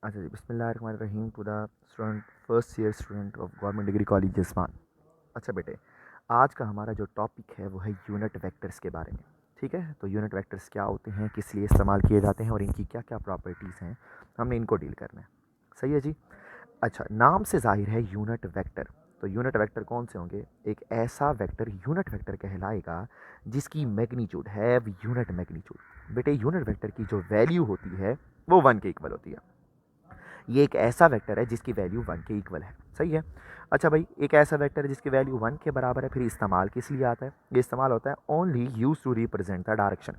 अच्छा जी, बिस्मिल्लाहिर्रहमानिर्रहीम to the student first year student of government degree college Jaswan. अच्छा बेटे, आज का हमारा जो टॉपिक है वो है यूनिट वेक्टर्स के बारे में। ठीक है, तो यूनिट वेक्टर्स क्या होते हैं, किस लिए इस्तेमाल किए जाते हैं और इनकी क्या क्या प्रॉपर्टीज़ हैं, हमने इनको डील करना है। सही है जी। अच्छा, नाम से जाहिर है यूनिट वेक्टर। तो यूनिट वेक्टर कौन से होंगे? एक ऐसा वेक्टर यूनिट वेक्टर कहलाएगा जिसकी मैग्नीट्यूड है यूनिट मैग्नीट्यूड। बेटे, यूनिट वेक्टर की जो वैल्यू होती है वो 1 के इक्वल होती है। ये एक ऐसा वेक्टर है जिसकी वैल्यू 1 के इक्वल है। सही है। अच्छा भाई, एक ऐसा वेक्टर है जिसकी वैल्यू 1 के बराबर है, फिर इस्तेमाल किस लिए आता है? ये इस्तेमाल होता है only use to represent the direction.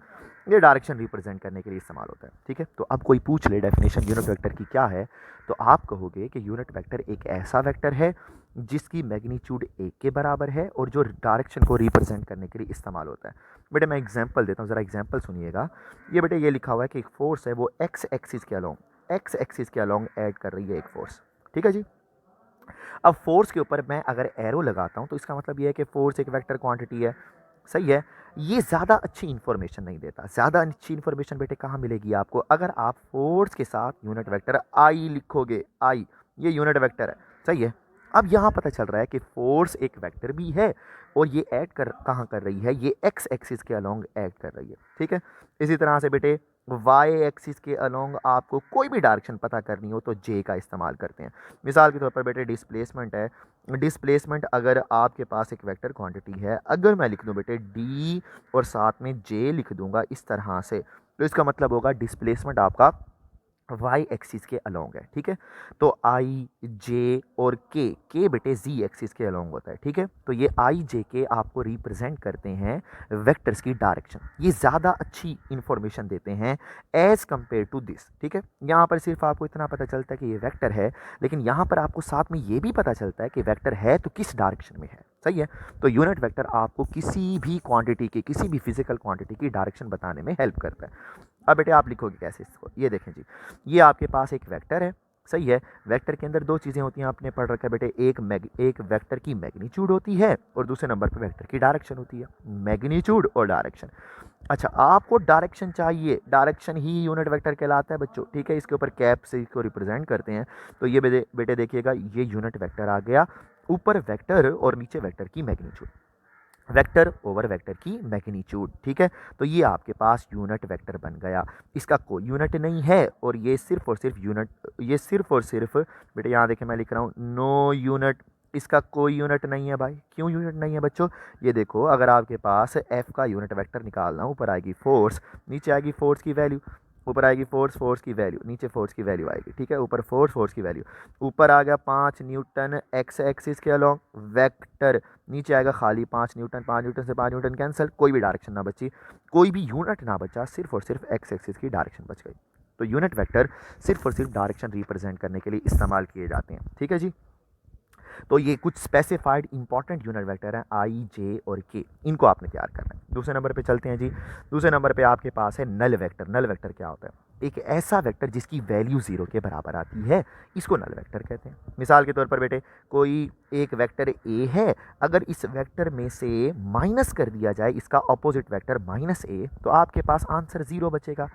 ये डायरेक्शन रिप्रेजेंट करने के लिए इस्तेमाल होता है। ठीक है, तो अब कोई पूछ ले डेफिनेशन यूनिट वेक्टर की क्या है, तो आप कहोगे कि यूनिट वेक्टर एक ऐसा वेक्टर है जिसकी मैग्नीट्यूड 1 के बराबर है और जो डायरेक्शन को रिप्रेजेंट करने के लिए इस्तेमाल होता है। बेटे मैं एग्जांपल देता हूँ, ज़रा एग्जांपल सुनिएगा। ये बेटे ये लिखा हुआ है कि एक फोर्स है वो एक्स एक्सिस के अलोंग ऐड कर रही है एक फोर्स। ठीक है जी। अब फोर्स के ऊपर मैं अगर एरो लगाता हूं तो इसका मतलब ये है कि फोर्स एक वेक्टर क्वांटिटी है। सही है। ये ज़्यादा अच्छी इन्फॉर्मेशन नहीं देता। ज़्यादा अच्छी इन्फॉर्मेशन बेटे कहाँ मिलेगी आपको? अगर आप फोर्स के साथ यूनिट वेक्टर आई लिखोगे। आई, ये यूनिट वेक्टर है। सही है। अब यहाँ पता चल रहा है कि फोर्स एक वेक्टर भी है और ये ऐड कर कहाँ कर रही है? ये एक्स एक्सिस के अलोंग ऐड कर रही है। ठीक है। इसी तरह से बेटे वाई एक्सिस के अलोंग आपको कोई भी डायरेक्शन पता करनी हो तो जे का इस्तेमाल करते हैं। मिसाल के तौर पर बेटे डिस्प्लेसमेंट है। डिस्प्लेसमेंट अगर आपके पास एक वेक्टर क्वांटिटी है, अगर मैं लिख दूं बेटे डी और साथ में जे लिख दूंगा इस तरह से, तो इसका मतलब होगा डिस्प्लेसमेंट आपका वाई एक्सिस के अलोंग है। ठीक है। तो आई जे और के बेटे जी एक्सिस के अलोंग होता है। ठीक है। तो ये आई जे के आपको रिप्रेजेंट करते हैं वेक्टर्स की डायरेक्शन। ये ज़्यादा अच्छी इंफॉर्मेशन देते हैं एज कंपेयर टू दिस। ठीक है। यहाँ पर सिर्फ आपको इतना पता चलता है कि ये वेक्टर है, लेकिन यहाँ पर आपको साथ में ये भी पता चलता है कि वेक्टर है तो किस डायरेक्शन में है। सही है। तो यूनिट वेक्टर आपको किसी भी क्वांटिटी की, किसी भी फिजिकल क्वांटिटी की डायरेक्शन बताने में हेल्प करता है। अब बेटे आप लिखोगे कैसे इसको? ये देखें जी, ये आपके पास एक वेक्टर है। सही है। वेक्टर के अंदर दो चीज़ें होती हैं, आपने पढ़ रखा है बेटे। एक वेक्टर की मैग्नीट्यूड होती है और दूसरे नंबर पे वेक्टर की डायरेक्शन होती है। मैग्नीट्यूड और डायरेक्शन। अच्छा, आपको डायरेक्शन चाहिए, डायरेक्शन ही यूनिट वेक्टर कहलाता है बच्चों। ठीक है। इसके ऊपर कैप से इसको रिप्रेजेंट करते हैं। तो ये बेटे देखिएगा, ये यूनिट वेक्टर आ गया। ऊपर वेक्टर और नीचे वेक्टर की मैग्नीट्यूड। वेक्टर ओवर वेक्टर की मैग्नीट्यूड। ठीक है। तो ये आपके पास यूनिट वेक्टर बन गया। इसका कोई यूनिट नहीं है और ये सिर्फ और सिर्फ यूनिट, ये सिर्फ और सिर्फ बेटे यहाँ देखें मैं लिख रहा हूँ नो यूनिट। इसका कोई यूनिट नहीं है भाई। क्यों यूनिट नहीं है बच्चों? ये देखो, अगर आपके पास एफ का यूनिट वेक्टर निकालना, ऊपर आएगी फोर्स, नीचे आएगी फोर्स की वैल्यू। ऊपर आएगी फोर्स, फोर्स की वैल्यू, नीचे फोर्स की वैल्यू आएगी। ठीक है। ऊपर फोर्स, फोर्स की वैल्यू। ऊपर आ गया 5 न्यूटन एक्स एक्सिस के अलोंग वेक्टर, नीचे आएगा खाली 5 न्यूटन। 5 न्यूटन से 5 न्यूटन कैंसिल, कोई भी डायरेक्शन ना बची, कोई भी यूनिट ना बचा, सिर्फ और सिर्फ एक्स एक्सिस की डायरेक्शन बच गई। तो यूनिट वेक्टर सिर्फ और सिर्फ डायरेक्शन रिप्रेजेंट करने के लिए इस्तेमाल किए जाते हैं। ठीक है जी। तो ये कुछ स्पेसिफाइड इंपॉर्टेंट यूनिट वेक्टर हैं आई जे और के, इनको आपने तैयार करना है। दूसरे नंबर पे चलते हैं जी। दूसरे नंबर पे आपके पास है नल वेक्टर। नल वेक्टर क्या होता है? एक ऐसा वेक्टर जिसकी वैल्यू 0 के बराबर आती है, इसको नल वेक्टर कहते हैं। मिसाल के तौर पर बेटे कोई एक वेक्टर ए है, अगर इस वेक्टर में से माइनस कर दिया जाए इसका ऑपोजिट वेक्टर माइनस ए, तो आपके पास आंसर 0 बचेगा।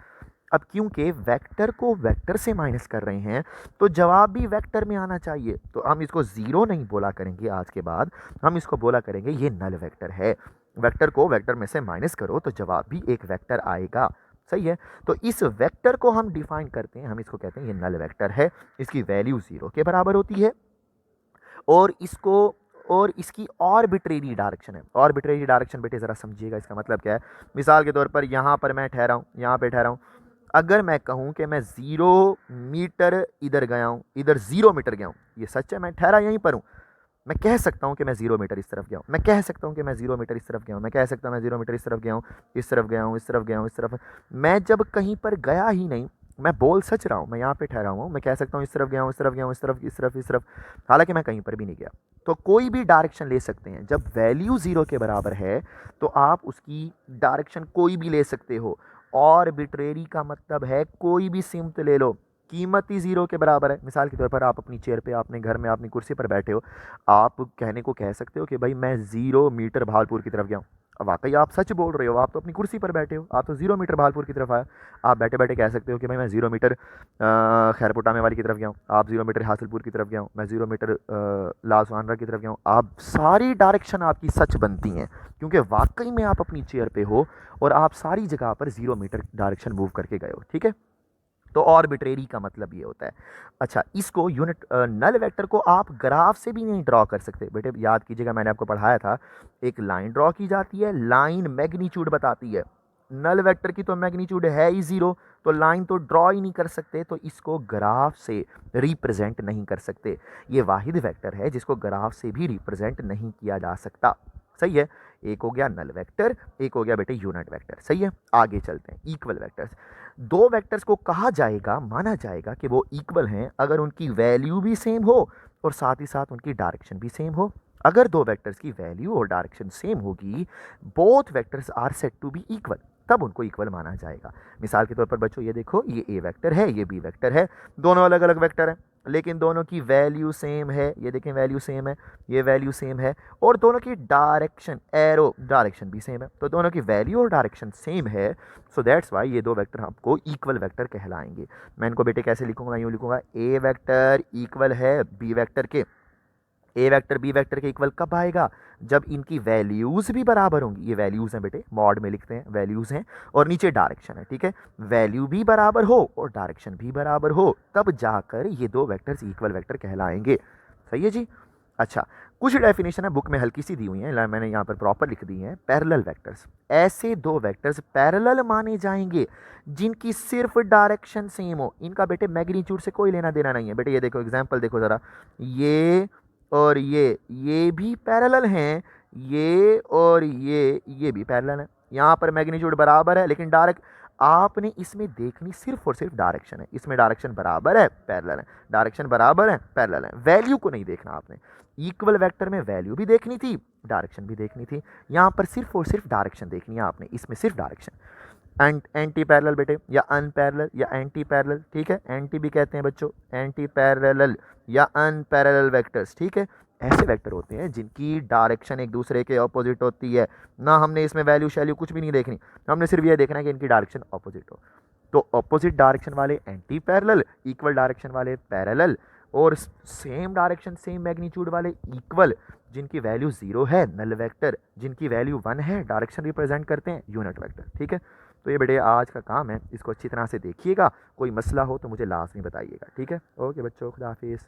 अब क्योंकि वेक्टर को वेक्टर से माइनस कर रहे हैं तो जवाब भी वेक्टर में आना चाहिए, तो हम इसको जीरो नहीं बोला करेंगे आज के बाद, हम इसको बोला करेंगे ये नल वेक्टर है। वेक्टर को वेक्टर में से माइनस करो तो जवाब भी एक वेक्टर आएगा। सही है। तो इस वेक्टर को हम डिफाइन करते हैं, हम इसको कहते हैं ये नल वेक्टर है। इसकी वैल्यू 0 के बराबर होती है और इसको और इसकी आर्बिट्रेरी डायरेक्शन है। आर्बिट्रेरी डायरेक्शन बेटे ज़रा समझिएगा, इसका मतलब क्या है? मिसाल के तौर पर यहाँ पर मैं ठहरा हूँ, यहाँ पे ठहरा हूँ। अगर मैं कहूँ कि मैं 0 मीटर इधर गया हूँ, इधर 0 मीटर गया हूँ, ये सच है, मैं ठहरा यहीं पर हूँ। मैं कह सकता हूँ कि मैं 0 मीटर इस तरफ गया हूँ, मैं कह सकता हूँ कि मैं 0 मीटर इस तरफ गया हूँ, मैं कह सकता हूँ मैं 0 मीटर इस तरफ गया हूँ, इस तरफ गया हूँ, इस तरफ गया हूँ, इस तरफ। मैं जब कहीं पर गया ही नहीं, मैं बोल सच रहा हूँ, मैं यहाँ पे ठहरा हुआ हूँ, मैं कह सकता हूँ इस तरफ गया हूँ, इस तरफ गया हूँ, इस तरफ, इस तरफ, इस तरफ, हालांकि मैं कहीं पर भी नहीं गया। तो कोई भी डायरेक्शन ले सकते हैं। जब वैल्यू 0 के बराबर है तो आप उसकी डायरेक्शन कोई भी ले सकते हो। आर्बिट्रेरी का मतलब है कोई भी सिमत ले लो, कीमत ही 0 के बराबर है। मिसाल के तौर पर आप अपनी चेयर पे, अपने घर में, अपनी कुर्सी पर बैठे हो, आप कहने को कह सकते हो कि भाई मैं 0 मीटर भागलपुर की तरफ गया हूँ। वाकई आप सच बोल रहे हो, आप तो अपनी कुर्सी पर बैठे हो, आप तो 0 मीटर भालपुर की तरफ आए। आप बैठे बैठे कह सकते हो कि भाई मैं 0 मीटर खैरपुटामे वाली की तरफ गया हूँ, आप 0 मीटर हासिलपुर की तरफ गया हूँ, मैं 0 मीटर लासवानरा की तरफ गया हूँ। आप सारी डायरेक्शन आपकी सच बनती हैं, क्योंकि वाकई में आप अपनी चेयर पे हो और आप सारी जगह पर 0 मीटर डायरेक्शन मूव करके गए हो, ठीक है। तो ऑर्बिट्रेरी का मतलब ये होता है। अच्छा, इसको यूनिट नल वेक्टर को आप ग्राफ से भी नहीं ड्रॉ कर सकते बेटे, याद कीजिएगा मैंने आपको पढ़ाया था, एक लाइन ड्रॉ की जाती है, लाइन मैग्नीट्यूड बताती है। नल वेक्टर की तो मैग्नीट्यूड है ही 0, तो लाइन तो ड्रॉ ही नहीं कर सकते, तो इसको ग्राफ से रिप्रेजेंट नहीं कर सकते। ये वाहिद वेक्टर है जिसको ग्राफ से भी रिप्रेजेंट नहीं किया जा सकता। सही है, एक हो गया नल वेक्टर, एक हो गया बेटे यूनिट वेक्टर। सही है, आगे चलते हैं। इक्वल वेक्टर्स, दो वेक्टर्स को कहा जाएगा, माना जाएगा कि वो इक्वल हैं अगर उनकी वैल्यू भी सेम हो और साथ ही साथ उनकी डायरेक्शन भी सेम हो। अगर दो वेक्टर्स की वैल्यू और डायरेक्शन सेम होगी, both vectors are said to be equal, तब उनको इक्वल माना जाएगा। मिसाल के तौर पर बच्चों ये देखो, ये ए वेक्टर है, ये बी वेक्टर है, दोनों अलग अलग वेक्टर हैं, लेकिन दोनों की वैल्यू सेम है। ये देखें वैल्यू सेम है, ये वैल्यू सेम है, और दोनों की डायरेक्शन, एरो डायरेक्शन भी सेम है, तो दोनों की वैल्यू और डायरेक्शन सेम है। सो दैट्स वाई ये दो वेक्टर आपको इक्वल वेक्टर कहलाएंगे। मैं इनको बेटे कैसे लिखूंगा, यूँ लिखूंगा, ए वेक्टर इक्वल है बी वेक्टर के। ए वेक्टर बी वेक्टर के इक्वल कब आएगा, जब इनकी वैल्यूज भी बराबर होंगी। ये वैल्यूज हैं बेटे, मॉड में लिखते हैं, वैल्यूज हैं, और नीचे डायरेक्शन है, ठीक है। वैल्यू भी बराबर हो और डायरेक्शन भी बराबर हो, तब जाकर ये दो वेक्टर्स इक्वल वेक्टर कहलाएंगे। सही है जी। अच्छा, कुछ डेफिनेशन है बुक में हल्की सी दी हुई है, मैंने यहाँ पर प्रॉपर लिख दी है। पैरेलल वेक्टर्स, ऐसे दो वेक्टर्स पैरेलल माने जाएंगे जिनकी सिर्फ डायरेक्शन सेम हो। इनका बेटे मैग्नीट्यूड से कोई लेना देना नहीं है। बेटे ये देखो एग्जांपल देखो ज़रा, ये और ये भी पैरेलल हैं, ये और ये भी पैरेलल हैं। यहाँ पर मैग्नीट्यूड बराबर है, लेकिन डायरेक्ट आपने इसमें देखनी सिर्फ और सिर्फ डायरेक्शन है। इसमें डायरेक्शन बराबर है, पैरेलल है, डायरेक्शन बराबर है, पैरेलल है, वैल्यू को नहीं देखना आपने। इक्वल वेक्टर में वैल्यू भी देखनी थी, डायरेक्शन भी देखनी थी। यहाँ पर सिर्फ और सिर्फ डायरेक्शन देखनी है आपने, इसमें सिर्फ डायरेक्शन। एंटी पैरेलल बेटे, या अनपैरेलल या एंटी पैरेलल, ठीक है, एंटी भी कहते हैं बच्चों, एंटी पैरेलल या अनपैरेलल वेक्टर्स, ठीक है। ऐसे वेक्टर होते हैं जिनकी डायरेक्शन एक दूसरे के ऑपोजिट होती है ना। हमने इसमें वैल्यू शैल्यू कुछ भी नहीं देखनी, हमने सिर्फ ये देखना है कि इनकी डायरेक्शन ऑपोजिट हो। तो ऑपोजिट डायरेक्शन वाले एंटी पैरेलल, इक्वल डायरेक्शन वाले पैरेलल, और सेम डायरेक्शन सेम मैग्नीट्यूड वाले इक्वल, जिनकी वैल्यू 0 है नल वेक्टर, जिनकी वैल्यू 1 है डायरेक्शन रिप्रेजेंट करते हैं यूनिट वेक्टर, ठीक है। तो ये बेटे आज का काम है, इसको अच्छी तरह से देखिएगा, कोई मसला हो तो मुझे लाजमी बताइएगा, ठीक है। ओके बच्चों, खुदा हाफिज़।